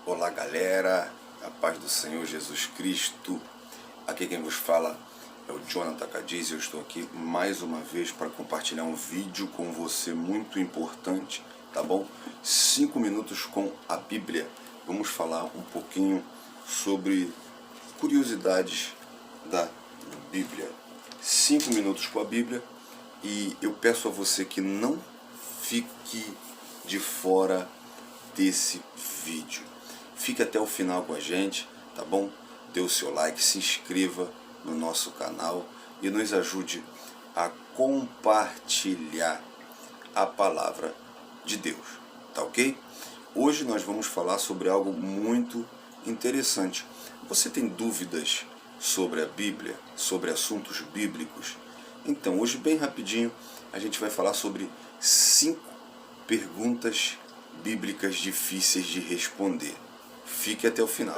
Olá galera, a paz do Senhor Jesus Cristo. Aqui quem vos fala é o Jonathan Cadiz e eu estou aqui mais uma vez para compartilhar um vídeo com você muito importante, tá bom? 5 minutos com a Bíblia. Vamos falar um pouquinho sobre curiosidades da Bíblia. 5 minutos com a Bíblia e eu peço a você que não fique de fora desse vídeo. Fique até o final com a gente, tá bom? Dê o seu like, se inscreva no nosso canal e nos ajude a compartilhar a palavra de Deus, tá ok? Hoje nós vamos falar sobre algo muito interessante. Você tem dúvidas sobre a Bíblia, sobre assuntos bíblicos? Então, hoje bem rapidinho, a gente vai falar sobre 5 perguntas bíblicas difíceis de responder. Fique até o final.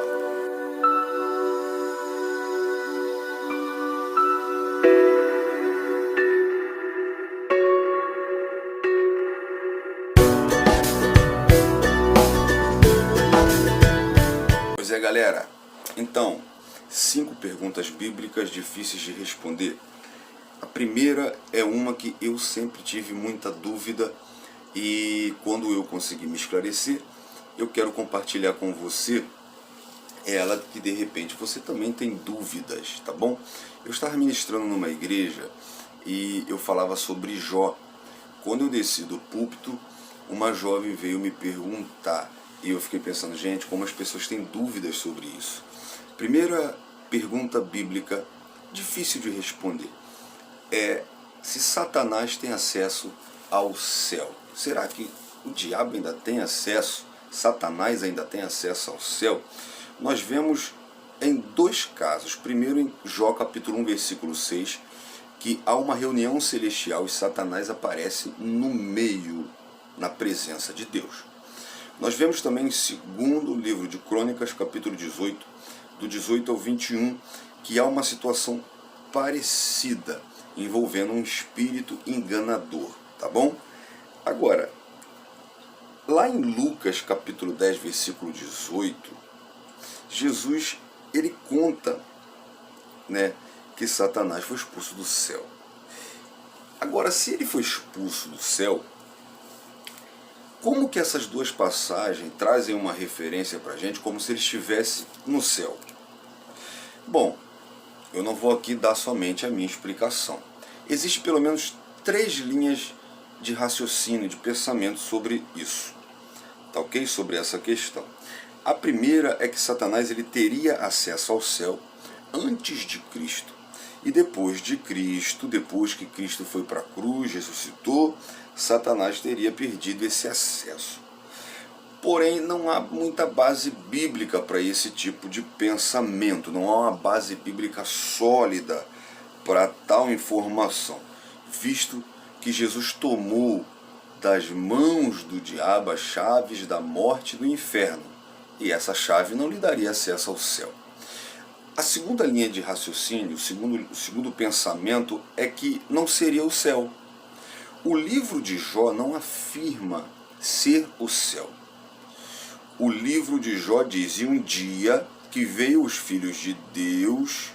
Pois é, galera. Então, 5 perguntas bíblicas difíceis de responder. A primeira é uma que eu sempre tive muita dúvida e quando eu consegui me esclarecer, eu quero compartilhar com você ela que de repente você também tem dúvidas, tá bom? Eu estava ministrando numa igreja e eu falava sobre Jó. Quando eu desci do púlpito, uma jovem veio me perguntar e eu fiquei pensando, gente, como as pessoas têm dúvidas sobre isso. Primeira pergunta bíblica difícil de responder é se Satanás tem acesso ao céu. Será que o diabo ainda tem acesso? Satanás ainda tem acesso ao céu? Nós vemos em 2 casos. Primeiro em Jó capítulo 1, versículo 6, que há uma reunião celestial e Satanás aparece no meio, na presença de Deus. Nós vemos também em 2º livro de Crônicas, capítulo 18, do 18 ao 21, que há uma situação parecida, envolvendo um espírito enganador, tá bom? Agora, lá em Lucas capítulo 10, versículo 18, Jesus ele conta, que Satanás foi expulso do céu. Agora, se ele foi expulso do céu, como que essas 2 passagens trazem uma referência para a gente como se ele estivesse no céu? Bom, eu não vou aqui dar somente a minha explicação. Existem pelo menos 3 linhas de raciocínio, de pensamento sobre isso, tá ok? Sobre essa questão. A primeira é que Satanás ele teria acesso ao céu antes de Cristo. E depois de Cristo, depois que Cristo foi para a cruz, ressuscitou, Satanás teria perdido esse acesso. Porém, não há muita base bíblica para esse tipo de pensamento, não há uma base bíblica sólida para tal informação, visto que Jesus tomou das mãos do diabo as chaves da morte e do inferno, e essa chave não lhe daria acesso ao céu. A segunda linha de raciocínio, o segundo pensamento, é que não seria o céu. O livro de Jó não afirma ser o céu. O livro de Jó diz, e um dia que veio os filhos de Deus,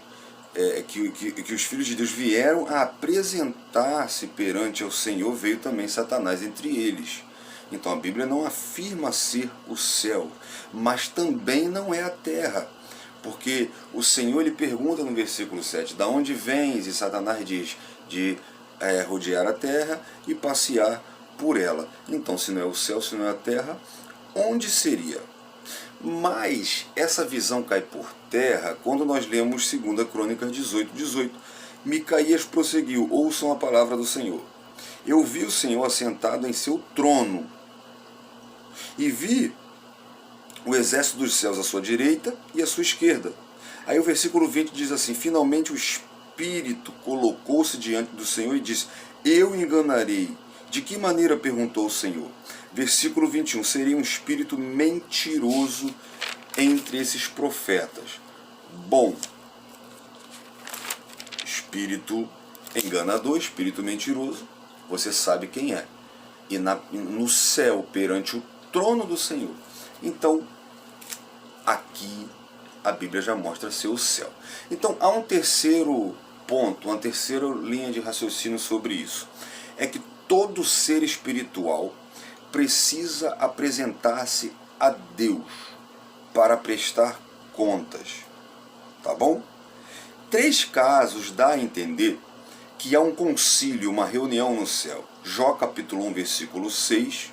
que os filhos de Deus vieram a apresentar-se perante ao Senhor, veio também Satanás entre eles. Então a Bíblia não afirma ser o céu, mas também não é a terra. Porque o Senhor ele pergunta no versículo 7, da onde vens? E Satanás diz, de rodear a terra e passear por ela. Então se não é o céu, se não é a terra, onde seria? Mas essa visão cai por terra quando nós lemos 2 Crônicas 18, 18. Micaías prosseguiu, ouçam a palavra do Senhor. Eu vi o Senhor assentado em seu trono e vi o exército dos céus à sua direita e à sua esquerda. Aí o versículo 20 diz assim, finalmente o Espírito colocou-se diante do Senhor e disse, eu enganarei. De que maneira? Perguntou o Senhor. Versículo 21, seria um espírito mentiroso entre esses profetas. Bom, espírito enganador, espírito mentiroso, você sabe quem é. E no céu, perante o trono do Senhor. Então, a Bíblia já mostra ser o céu. Então há um terceiro ponto, uma terceira linha de raciocínio sobre isso. É que todo ser espiritual precisa apresentar-se a Deus para prestar contas. Tá bom? 3 casos dá a entender que há um concílio, uma reunião no céu. Jó capítulo 1, versículo 6.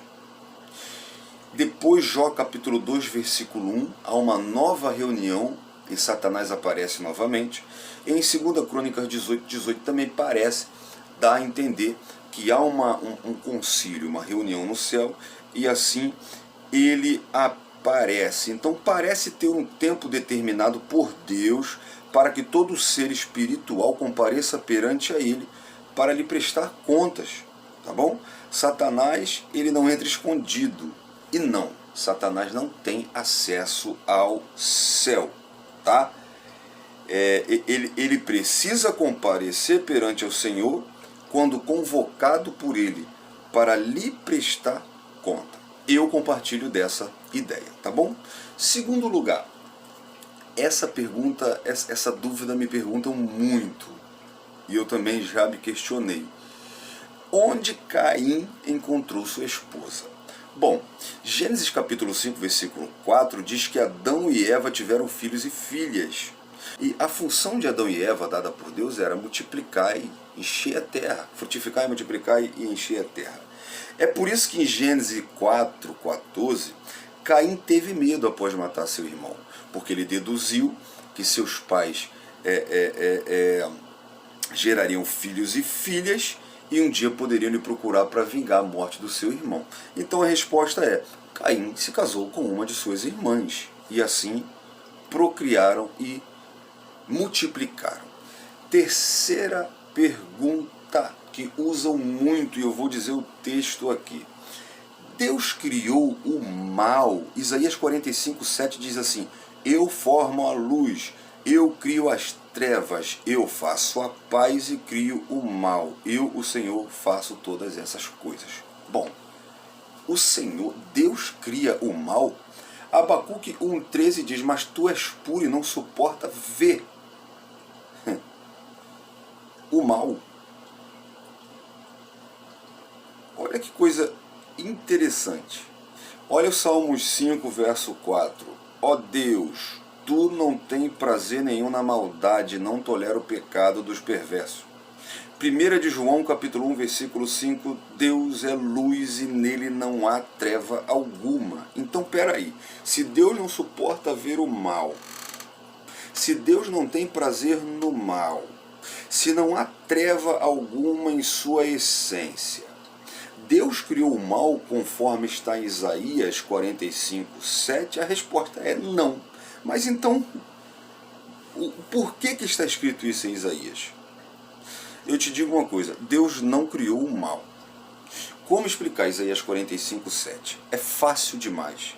Depois Jó capítulo 2, versículo 1, há uma nova reunião e Satanás aparece novamente. E em 2 Crônicas 18, 18 também parece dar a entender que há um concílio, uma reunião no céu, e assim ele aparece. Então parece ter um tempo determinado por Deus para que todo ser espiritual compareça perante a ele para lhe prestar contas, tá bom? Satanás, ele não entra escondido. E não, Satanás não tem acesso ao céu, tá? Ele precisa comparecer perante o Senhor quando convocado por ele para lhe prestar conta. Eu compartilho dessa ideia, tá bom? Segundo lugar, essa pergunta, essa dúvida me perguntam muito, e eu também já me questionei. Onde Caim encontrou sua esposa? Bom, Gênesis capítulo 5, versículo 4 diz que Adão e Eva tiveram filhos e filhas. E a função de Adão e Eva dada por Deus era multiplicar e encher a terra, frutificar e multiplicar e encher a terra. É por isso que em Gênesis 4, 14, Caim teve medo após matar seu irmão, porque ele deduziu que seus pais gerariam filhos e filhas e um dia poderiam lhe procurar para vingar a morte do seu irmão. Então a resposta é: Caim se casou com uma de suas irmãs e assim procriaram e multiplicaram. Terceira pergunta que usam muito, e eu vou dizer o texto aqui. Deus criou o mal. Isaías 45, 7 diz assim: eu formo a luz, eu crio as trevas, eu faço a paz e crio o mal. Eu, o Senhor, faço todas essas coisas. Bom, o Senhor, Deus cria o mal. Abacuque 1,13 diz: mas tu és puro e não suporta ver o mal. Olha que coisa interessante. Olha o Salmos 5, verso 4. Ó Deus, tu não tens prazer nenhum na maldade, não tolera o pecado dos perversos. 1 de João, capítulo 1, versículo 5, Deus é luz e nele não há treva alguma. Então, peraí, se Deus não suporta ver o mal, se Deus não tem prazer no mal, se não há treva alguma em sua essência, Deus criou o mal conforme está em Isaías 45, 7? A resposta é não. Mas então, por que está escrito isso em Isaías? Eu te digo uma coisa, Deus não criou o mal. Como explicar Isaías 45, 7? É fácil demais.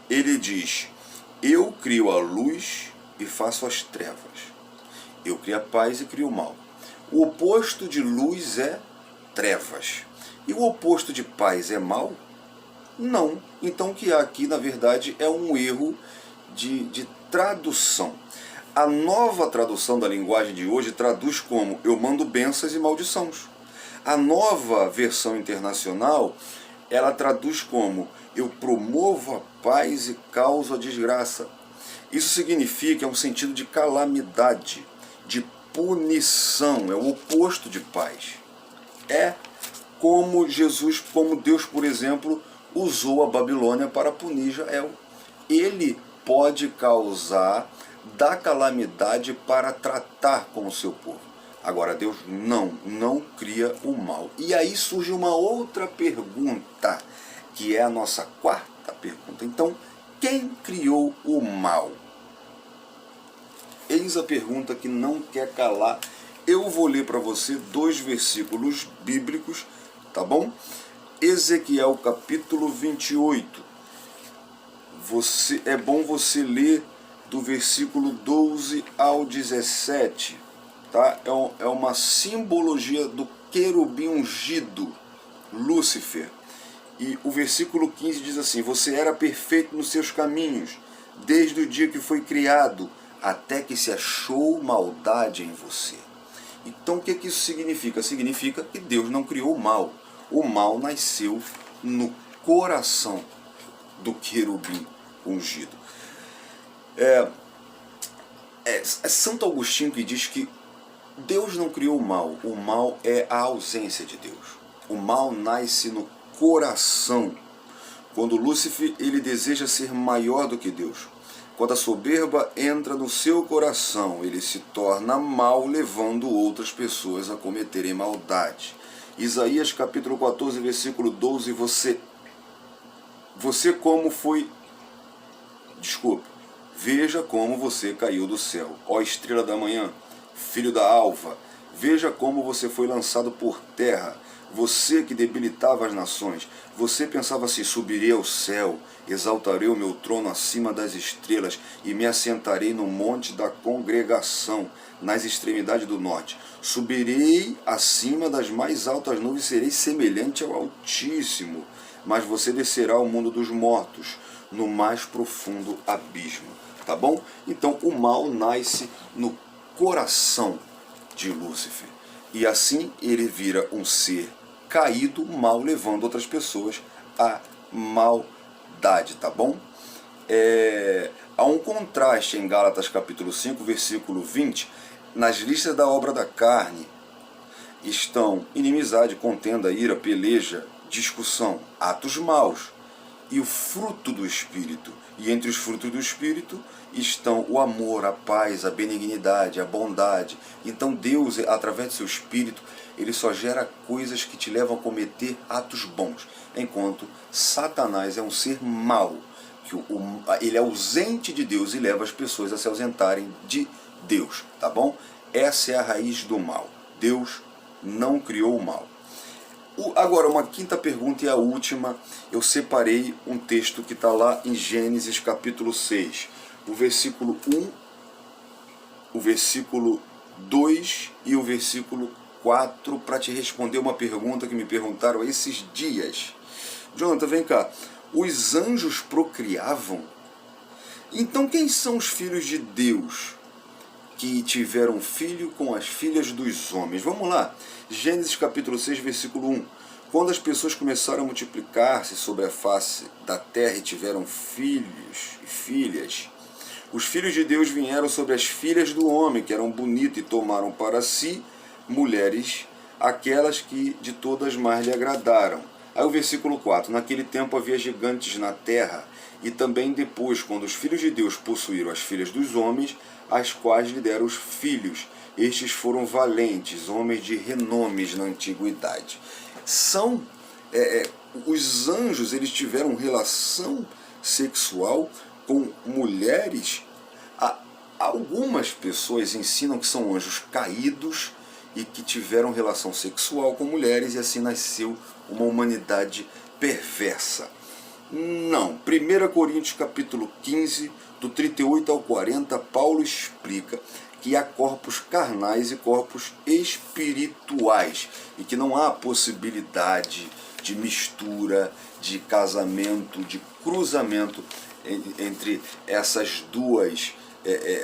Ele diz: eu crio a luz e faço as trevas. Eu crio a paz e crio o mal. O oposto de luz é trevas. E o oposto de paz é mal? Não. Então o que há aqui, na verdade, é um erro de tradução. A nova tradução da linguagem de hoje traduz como: eu mando bênçãos e maldições. A nova versão internacional, ela traduz como: eu promovo a paz e causo a desgraça. Isso significa, é um sentido de calamidade, de punição, é o oposto de paz. É como Jesus, como Deus, por exemplo, usou a Babilônia para punir Israel. Ele pode causar da calamidade para tratar com o seu povo. Agora, Deus não cria o mal. E aí surge uma outra pergunta, que é a nossa quarta pergunta. Então, quem criou o mal? Eis a pergunta que não quer calar. Eu vou ler para você 2 versículos bíblicos, tá bom? Ezequiel capítulo 28. É bom você ler do versículo 12 ao 17, tá? É uma simbologia do querubim ungido, Lúcifer. E o versículo 15 diz assim: você era perfeito nos seus caminhos, desde o dia que foi criado, até que se achou maldade em você. Então o que isso significa? Significa que Deus não criou o mal. O mal nasceu no coração do querubim ungido. É Santo Agostinho que diz que Deus não criou o mal é a ausência de Deus. O mal nasce no coração. Quando Lúcifer ele deseja ser maior do que Deus. Quando a soberba entra no seu coração, ele se torna mal, levando outras pessoas a cometerem maldade. Isaías capítulo 14, versículo 12, você como foi... Desculpe. Veja como você caiu do céu, ó estrela da manhã, filho da alva. Veja como você foi lançado por terra, você que debilitava as nações. Você pensava assim: subirei ao céu, exaltarei o meu trono acima das estrelas e me assentarei no monte da congregação, nas extremidades do norte. Subirei acima das mais altas nuvens, serei semelhante ao Altíssimo. Mas você descerá ao mundo dos mortos, no mais profundo abismo. Tá bom? Então o mal nasce no coração de Lúcifer. E assim ele vira um ser caído, mal, levando outras pessoas à maldade. Tá bom? Há um contraste em Gálatas capítulo 5, versículo 20. Nas listas da obra da carne estão inimizade, contenda, ira, peleja, discussão, atos maus. E o fruto do Espírito. E entre os frutos do Espírito estão o amor, a paz, a benignidade, a bondade. Então Deus, através do seu Espírito, ele só gera coisas que te levam a cometer atos bons. Enquanto Satanás é um ser mau, que ele é ausente de Deus e leva as pessoas a se ausentarem de Deus. Tá bom? Essa é a raiz do mal. Deus não criou o mal. Agora, uma quinta pergunta e a última, eu separei um texto que está lá em Gênesis capítulo 6, o versículo 1, o versículo 2 e o versículo 4, para te responder uma pergunta que me perguntaram esses dias. Jonathan, vem cá, os anjos procriavam? Então quem são os filhos de Deus que tiveram filho com as filhas dos homens? Vamos lá, Gênesis capítulo 6, versículo 1. Quando as pessoas começaram a multiplicar-se sobre a face da terra e tiveram filhos e filhas, os filhos de Deus vieram sobre as filhas do homem, que eram bonitas, e tomaram para si mulheres, aquelas que de todas mais lhe agradaram. Aí o versículo 4. Naquele tempo havia gigantes na terra, e também depois, quando os filhos de Deus possuíram as filhas dos homens, as quais lhe deram os filhos. Estes foram valentes, homens de renomes na antiguidade. Os anjos, eles tiveram relação sexual com mulheres. Algumas pessoas ensinam que são anjos caídos e que tiveram relação sexual com mulheres, e assim nasceu uma humanidade perversa. Não. 1 Coríntios capítulo 15, do 38 ao 40, Paulo explica que há corpos carnais e corpos espirituais, e que não há possibilidade de mistura, de casamento, de cruzamento entre essas duas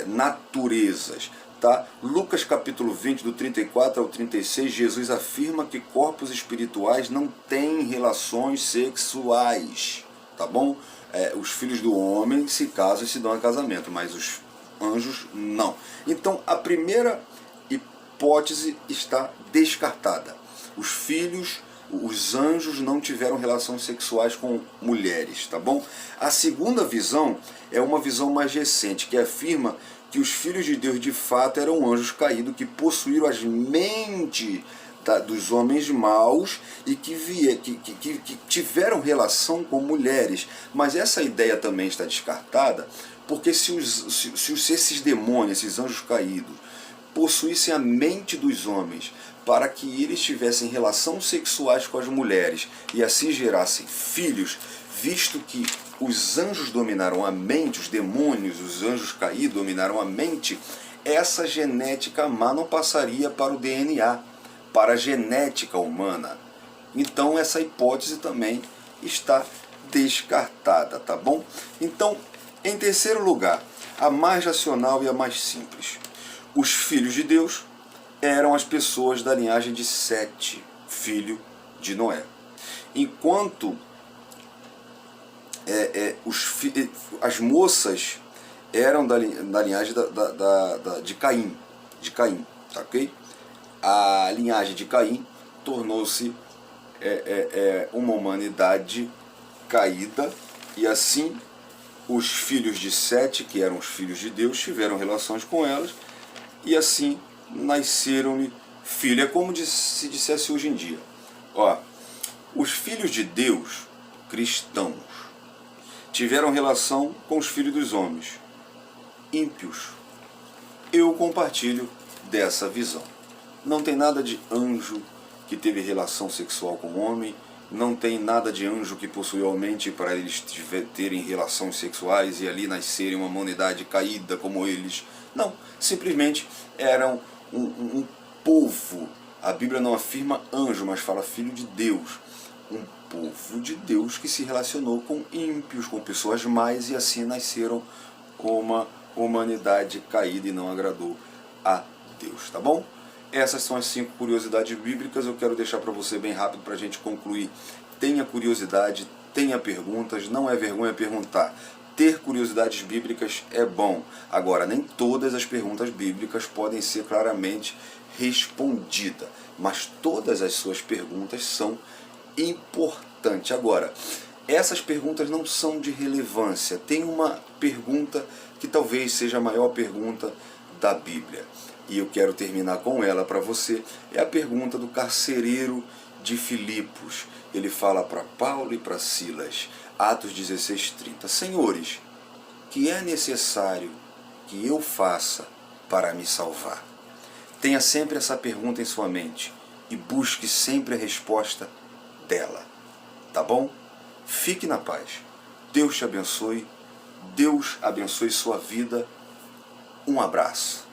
naturezas. Tá? Lucas capítulo 20, do 34 ao 36, Jesus afirma que corpos espirituais não têm relações sexuais. Tá bom? Os filhos do homem se casam e se dão a casamento, mas os anjos não. Então a primeira hipótese está descartada. Os anjos não tiveram relações sexuais com mulheres, tá bom? A segunda visão é uma visão mais recente, que afirma que os filhos de Deus de fato eram anjos caídos que possuíram as mentes dos homens maus e que tiveram relação com mulheres. Mas essa ideia também está descartada, porque se esses demônios, esses anjos caídos, possuíssem a mente dos homens para que eles tivessem relações sexuais com as mulheres e assim gerassem filhos, visto que os anjos dominaram a mente, os demônios, os anjos caídos dominaram a mente, essa genética má não passaria para o DNA, para a genética humana. Então essa hipótese também está descartada, tá bom? Então Em terceiro lugar, a mais racional e a mais simples. Os filhos de Deus eram as pessoas da linhagem de Sete, filho de Noé. Enquanto as moças eram da linhagem de Caim, tá, ok? A linhagem de Caim tornou-se uma humanidade caída, e assim os filhos de Sete, que eram os filhos de Deus, tiveram relações com elas, e assim nasceram-lhe filhos. É como se dissesse hoje em dia, ó, os filhos de Deus, cristãos, tiveram relação com os filhos dos homens, ímpios. Eu compartilho dessa visão. Não tem nada de anjo que teve relação sexual com o homem, não tem nada de anjo que possuiu a mente para eles terem relações sexuais e ali nascerem uma humanidade caída como eles. Não, simplesmente eram um povo. A Bíblia não afirma anjo, mas fala filho de Deus. Um povo de Deus que se relacionou com ímpios, com pessoas más, e assim nasceram uma humanidade caída e não agradou a Deus, tá bom? Essas são as 5 curiosidades bíblicas. Eu quero deixar para você bem rápido para a gente concluir. Tenha curiosidade, tenha perguntas, não é vergonha perguntar. Ter curiosidades bíblicas é bom. Agora, nem todas as perguntas bíblicas podem ser claramente respondidas, mas todas as suas perguntas são importantes. Agora, essas perguntas não são de relevância. Tem uma pergunta que talvez seja a maior pergunta da Bíblia, e eu quero terminar com ela para você. É a pergunta do carcereiro de Filipos. Ele fala para Paulo e para Silas, Atos 16:30, Senhores, que é necessário que eu faça para me salvar? Tenha sempre essa pergunta em sua mente e busque sempre a resposta dela, tá bom? Fique na paz. Deus te abençoe. Deus abençoe sua vida. Um abraço.